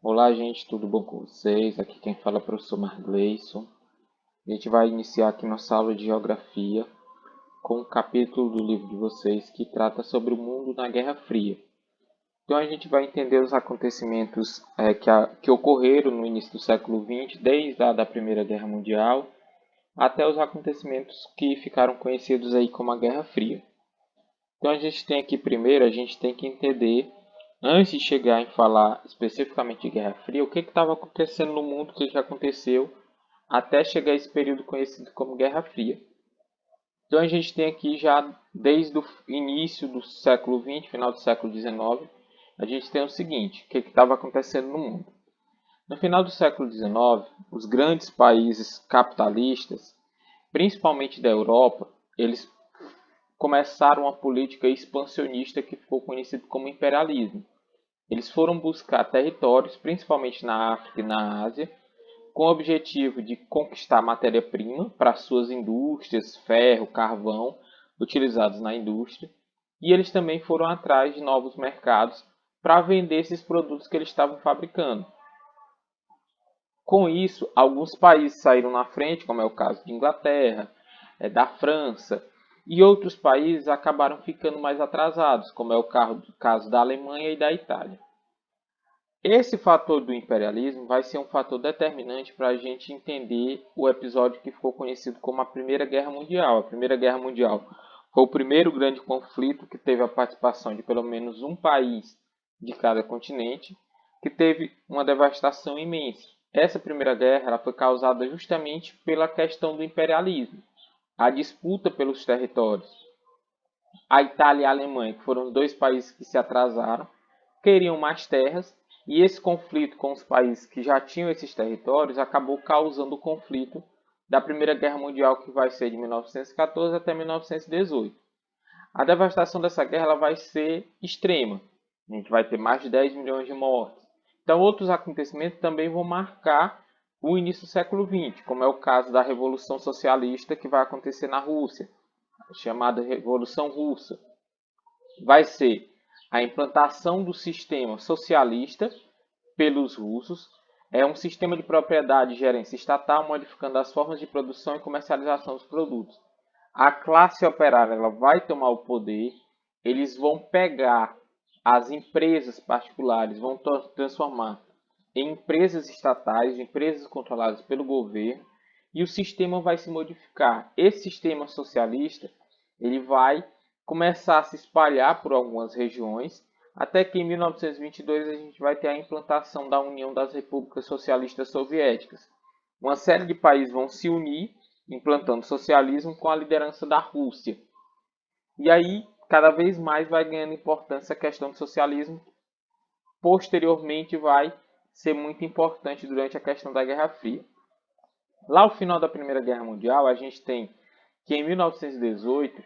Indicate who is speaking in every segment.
Speaker 1: Olá, gente, tudo bom com vocês? Aqui quem fala é o professor Margleison. A gente vai iniciar aqui nossa aula de Geografia com um capítulo do livro de vocês que trata sobre o mundo na Guerra Fria. Então a gente vai entender os acontecimentos que ocorreram no início do século XX, desde a da Primeira Guerra Mundial, até os acontecimentos que ficaram conhecidos aí como a Guerra Fria. Então a gente tem que entender, antes de chegar em falar especificamente de Guerra Fria, o que estava acontecendo no mundo, o que aconteceu até chegar a esse período conhecido como Guerra Fria. Então a gente tem aqui já desde o início do século XX, final do século XIX, a gente tem o seguinte, o que estava acontecendo no mundo. No final do século XIX, os grandes países capitalistas, principalmente da Europa, eles começaram uma política expansionista que ficou conhecida como imperialismo. Eles foram buscar territórios, principalmente na África e na Ásia, com o objetivo de conquistar matéria-prima para suas indústrias, ferro, carvão, utilizados na indústria, e eles também foram atrás de novos mercados para vender esses produtos que eles estavam fabricando. Com isso, alguns países saíram na frente, como é o caso de Inglaterra, da França, e outros países acabaram ficando mais atrasados, como é o caso da Alemanha e da Itália. Esse fator do imperialismo vai ser um fator determinante para a gente entender o episódio que ficou conhecido como a Primeira Guerra Mundial. A Primeira Guerra Mundial foi o primeiro grande conflito que teve a participação de pelo menos um país de cada continente, que teve uma devastação imensa. Essa Primeira Guerra ela foi causada justamente pela questão do imperialismo, a disputa pelos territórios. A Itália e a Alemanha, que foram os dois países que se atrasaram, queriam mais terras, e esse conflito com os países que já tinham esses territórios acabou causando o conflito da Primeira Guerra Mundial, que vai ser de 1914 até 1918. A devastação dessa guerra ela vai ser extrema. A gente vai ter mais de 10 milhões de mortes. Então, outros acontecimentos também vão marcar o início do século XX, como é o caso da Revolução Socialista que vai acontecer na Rússia, chamada Revolução Russa. Vai ser a implantação do sistema socialista pelos russos. É um sistema de propriedade e gerência estatal, modificando as formas de produção e comercialização dos produtos. A classe operária ela vai tomar o poder, eles vão pegar as empresas particulares, vão transformar em empresas estatais, empresas controladas pelo governo, e o sistema vai se modificar. Esse sistema socialista ele vai começar a se espalhar por algumas regiões, até que em 1922 a gente vai ter a implantação da União das Repúblicas Socialistas Soviéticas. Uma série de países vão se unir, implantando socialismo com a liderança da Rússia. E aí, cada vez mais vai ganhando importância a questão do socialismo. Posteriormente, vai ser muito importante durante a questão da Guerra Fria. Lá ao final da Primeira Guerra Mundial, a gente tem que em 1918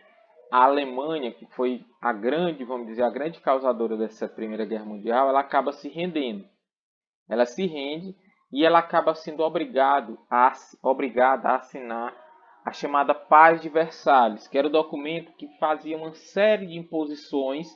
Speaker 1: a Alemanha, que foi a grande, vamos dizer, a grande causadora dessa Primeira Guerra Mundial, ela acaba se rendendo. Ela se rende e ela acaba sendo obrigada a assinar a chamada Paz de Versalhes, que era o documento que fazia uma série de imposições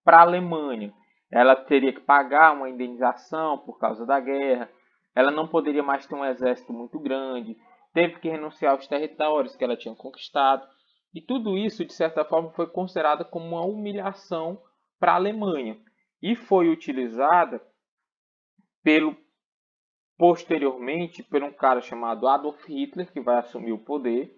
Speaker 1: para a Alemanha. Ela teria que pagar uma indenização por causa da guerra, ela não poderia mais ter um exército muito grande, teve que renunciar aos territórios que ela tinha conquistado. E tudo isso, de certa forma, foi considerado como uma humilhação para a Alemanha. E foi utilizada pelo, posteriormente por um cara chamado Adolf Hitler, que vai assumir o poder.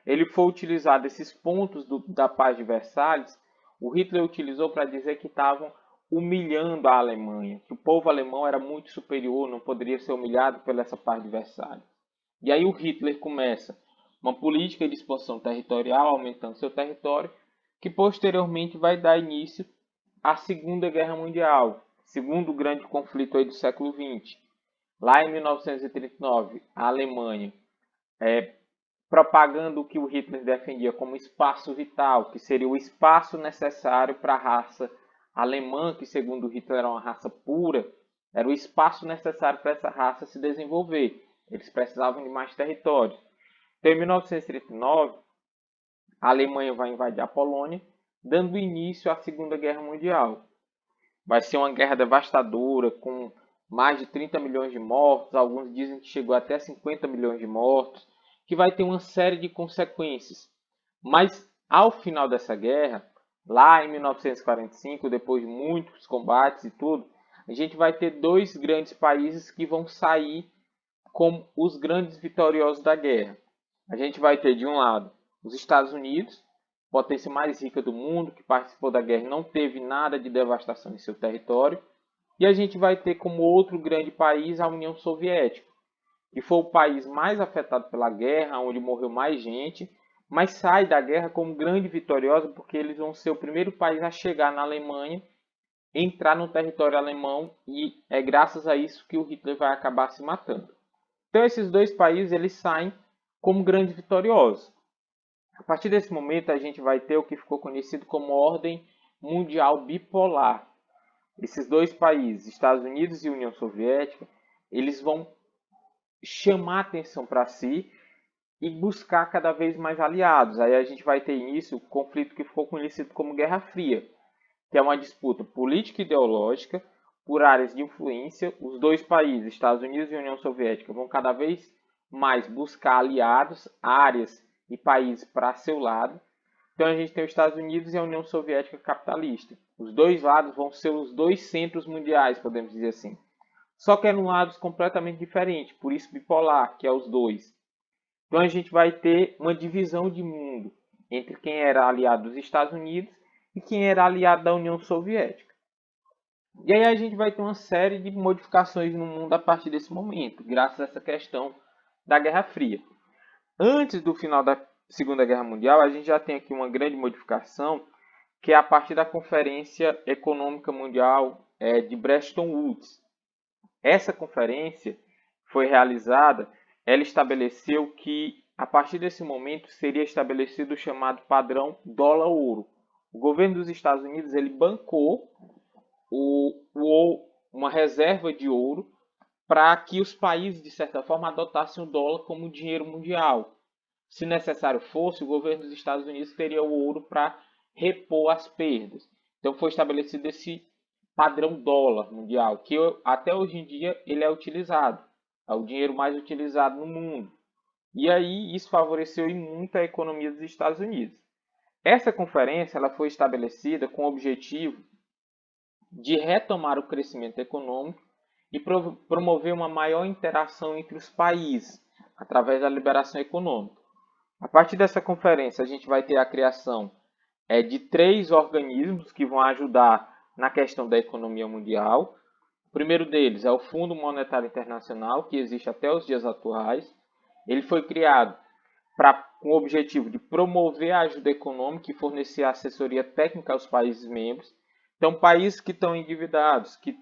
Speaker 1: Ele foi utilizado esses pontos da Paz de Versalhes, o Hitler utilizou para dizer que estavam humilhando a Alemanha, que o povo alemão era muito superior, não poderia ser humilhado pela essa Paz de Versalhes. E aí o Hitler começa uma política de expansão territorial, aumentando seu território, que posteriormente vai dar início à Segunda Guerra Mundial, segundo grande conflito aí do século XX. Lá em 1939, a Alemanha, propagando o que o Hitler defendia como espaço vital, que seria o espaço necessário para a raça alemã, que segundo Hitler era uma raça pura, era o espaço necessário para essa raça se desenvolver. Eles precisavam de mais território. Então, em 1939, a Alemanha vai invadir a Polônia, dando início à Segunda Guerra Mundial. Vai ser uma guerra devastadora, com mais de 30 milhões de mortos, alguns dizem que chegou até 50 milhões de mortos, que vai ter uma série de consequências. Mas ao final dessa guerra, lá em 1945, depois de muitos combates e tudo, a gente vai ter dois grandes países que vão sair como os grandes vitoriosos da guerra. A gente vai ter de um lado os Estados Unidos, potência mais rica do mundo, que participou da guerra e não teve nada de devastação em seu território. E a gente vai ter como outro grande país a União Soviética, que foi o país mais afetado pela guerra, onde morreu mais gente, mas sai da guerra como grande vitoriosa, porque eles vão ser o primeiro país a chegar na Alemanha, entrar no território alemão, e é graças a isso que o Hitler vai acabar se matando. Então esses dois países eles saem como grandes vitoriosos. A partir desse momento a gente vai ter o que ficou conhecido como Ordem Mundial Bipolar. Esses dois países, Estados Unidos e União Soviética, eles vão chamar atenção para si e buscar cada vez mais aliados. Aí a gente vai ter início o conflito que ficou conhecido como Guerra Fria, que é uma disputa política e ideológica por áreas de influência. Os dois países, Estados Unidos e União Soviética, vão cada vez mais buscar aliados, áreas e países para seu lado. Então a gente tem os Estados Unidos e a União Soviética capitalista. Os dois lados vão ser os dois centros mundiais, podemos dizer assim. Só que eram lados completamente diferentes, por isso bipolar, que é os dois. Então a gente vai ter uma divisão de mundo entre quem era aliado dos Estados Unidos e quem era aliado da União Soviética. E aí a gente vai ter uma série de modificações no mundo a partir desse momento, graças a essa questão da Guerra Fria. Antes do final da Segunda Guerra Mundial, a gente já tem aqui uma grande modificação, que é a partir da Conferência Econômica Mundial de Bretton Woods. Essa conferência foi realizada, ela estabeleceu que, a partir desse momento, seria estabelecido o chamado padrão dólar-ouro. O governo dos Estados Unidos ele bancou uma reserva de ouro para que os países, de certa forma, adotassem o dólar como dinheiro mundial. Se necessário fosse, o governo dos Estados Unidos teria o ouro para repor as perdas. Então foi estabelecido esse padrão dólar mundial, que até hoje em dia ele é utilizado. É o dinheiro mais utilizado no mundo. E aí isso favoreceu muito a economia dos Estados Unidos. Essa conferência ela foi estabelecida com o objetivo de retomar o crescimento econômico e promover uma maior interação entre os países, através da liberação econômica. A partir dessa conferência, a gente vai ter a criação de 3 organismos que vão ajudar na questão da economia mundial. O primeiro deles é o Fundo Monetário Internacional, que existe até os dias atuais. Ele foi criado com o objetivo de promover a ajuda econômica e fornecer assessoria técnica aos países membros. Então, países que estão endividados, que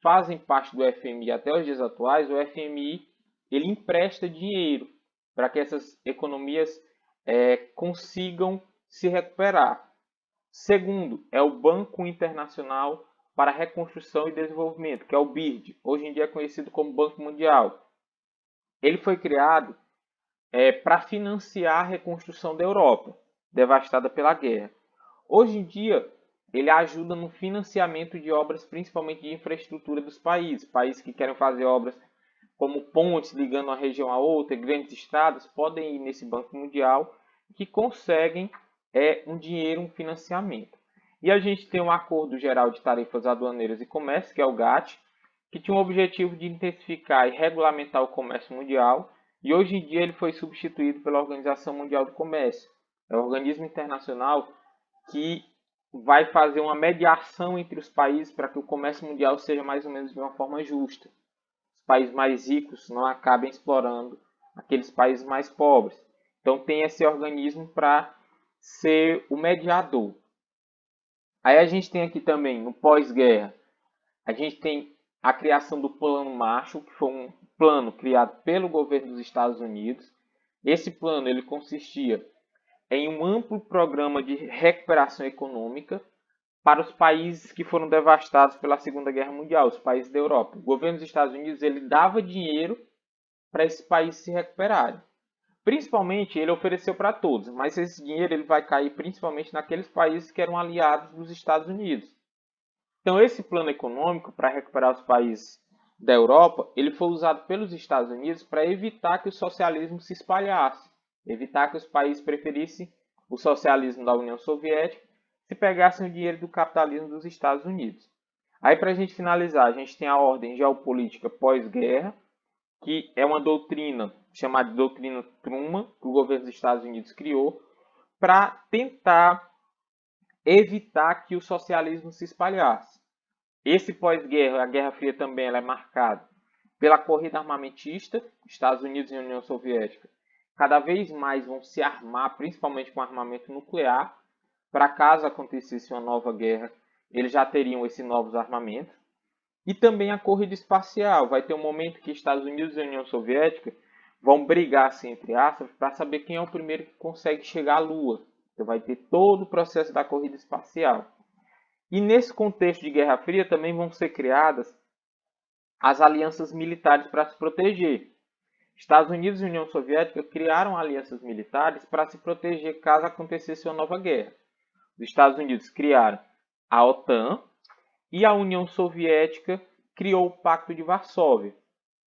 Speaker 1: fazem parte do FMI até os dias atuais, o FMI ele empresta dinheiro para que essas economias consigam se recuperar. Segundo, é o Banco Internacional para Reconstrução e Desenvolvimento, que é o BIRD, hoje em dia é conhecido como Banco Mundial. Ele foi criado para financiar a reconstrução da Europa, devastada pela guerra. Hoje em dia, ele ajuda no financiamento de obras, principalmente de infraestrutura dos países que querem fazer obras como pontes ligando uma região a outra, grandes estradas, podem ir nesse Banco Mundial, que conseguem um dinheiro, um financiamento. E a gente tem um Acordo Geral de Tarifas Aduaneiras e Comércio, que é o GATT, que tinha o objetivo de intensificar e regulamentar o comércio mundial, e hoje em dia ele foi substituído pela Organização Mundial do Comércio. É um organismo internacional que vai fazer uma mediação entre os países para que o comércio mundial seja mais ou menos de uma forma justa. Os países mais ricos não acabem explorando aqueles países mais pobres. Então tem esse organismo para ser o mediador. Aí a gente tem aqui também, no pós-guerra, a gente tem a criação do Plano Marshall, que foi um plano criado pelo governo dos Estados Unidos. Esse plano ele consistia em um amplo programa de recuperação econômica para os países que foram devastados pela Segunda Guerra Mundial, os países da Europa. O governo dos Estados Unidos ele dava dinheiro para esses países se recuperarem. Principalmente, ele ofereceu para todos, mas esse dinheiro ele vai cair principalmente naqueles países que eram aliados dos Estados Unidos. Então, esse plano econômico para recuperar os países da Europa, ele foi usado pelos Estados Unidos para evitar que o socialismo se espalhasse, evitar que os países preferissem o socialismo da União Soviética se pegassem o dinheiro do capitalismo dos Estados Unidos. Aí, para a gente finalizar, a gente tem a ordem geopolítica pós-guerra, que é uma doutrina chamada de doutrina Truman, que o governo dos Estados Unidos criou, para tentar evitar que o socialismo se espalhasse. Esse pós-guerra, a Guerra Fria também ela é marcada pela corrida armamentista, Estados Unidos e União Soviética cada vez mais vão se armar, principalmente com armamento nuclear, para caso acontecesse uma nova guerra, eles já teriam esses novos armamentos. E também a corrida espacial, vai ter um momento que Estados Unidos e União Soviética vão brigar, assim, entre aspas, para saber quem é o primeiro que consegue chegar à Lua. Então vai ter todo o processo da corrida espacial. E nesse contexto de Guerra Fria também vão ser criadas as alianças militares para se proteger. Estados Unidos e União Soviética criaram alianças militares para se proteger caso acontecesse uma nova guerra. Os Estados Unidos criaram a OTAN e a União Soviética criou o Pacto de Varsóvia.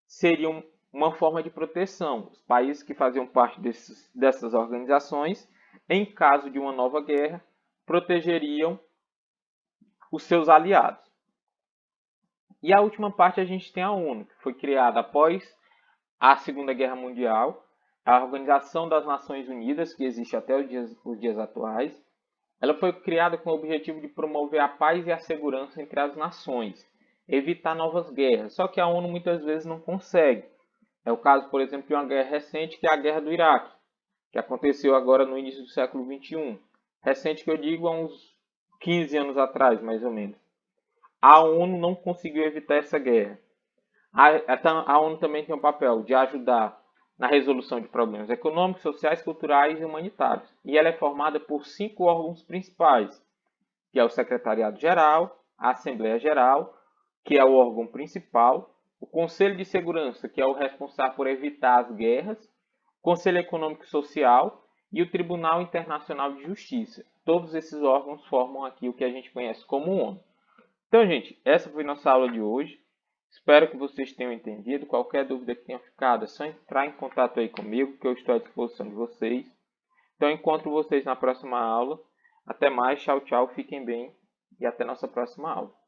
Speaker 1: Seria uma forma de proteção. Os países que faziam parte dessas organizações, em caso de uma nova guerra, protegeriam os seus aliados. E a última parte a gente tem a ONU, que foi criada após a Segunda Guerra Mundial, a Organização das Nações Unidas, que existe até os dias atuais. Ela foi criada com o objetivo de promover a paz e a segurança entre as nações, evitar novas guerras. Só que a ONU muitas vezes não consegue. É o caso, por exemplo, de uma guerra recente, que é a Guerra do Iraque, que aconteceu agora no início do século XXI. Recente que eu digo há uns 15 anos atrás, mais ou menos. A ONU não conseguiu evitar essa guerra. A ONU também tem o papel de ajudar na resolução de problemas econômicos, sociais, culturais e humanitários. E ela é formada por 5 órgãos principais, que é o Secretariado-Geral, a Assembleia-Geral, que é o órgão principal, o Conselho de Segurança, que é o responsável por evitar as guerras, o Conselho Econômico e Social e o Tribunal Internacional de Justiça. Todos esses órgãos formam aqui o que a gente conhece como ONU. Então, gente, essa foi nossa aula de hoje. Espero que vocês tenham entendido. Qualquer dúvida que tenha ficado, é só entrar em contato aí comigo, que eu estou à disposição de vocês. Então, encontro vocês na próxima aula. Até mais, tchau, tchau, fiquem bem e até nossa próxima aula.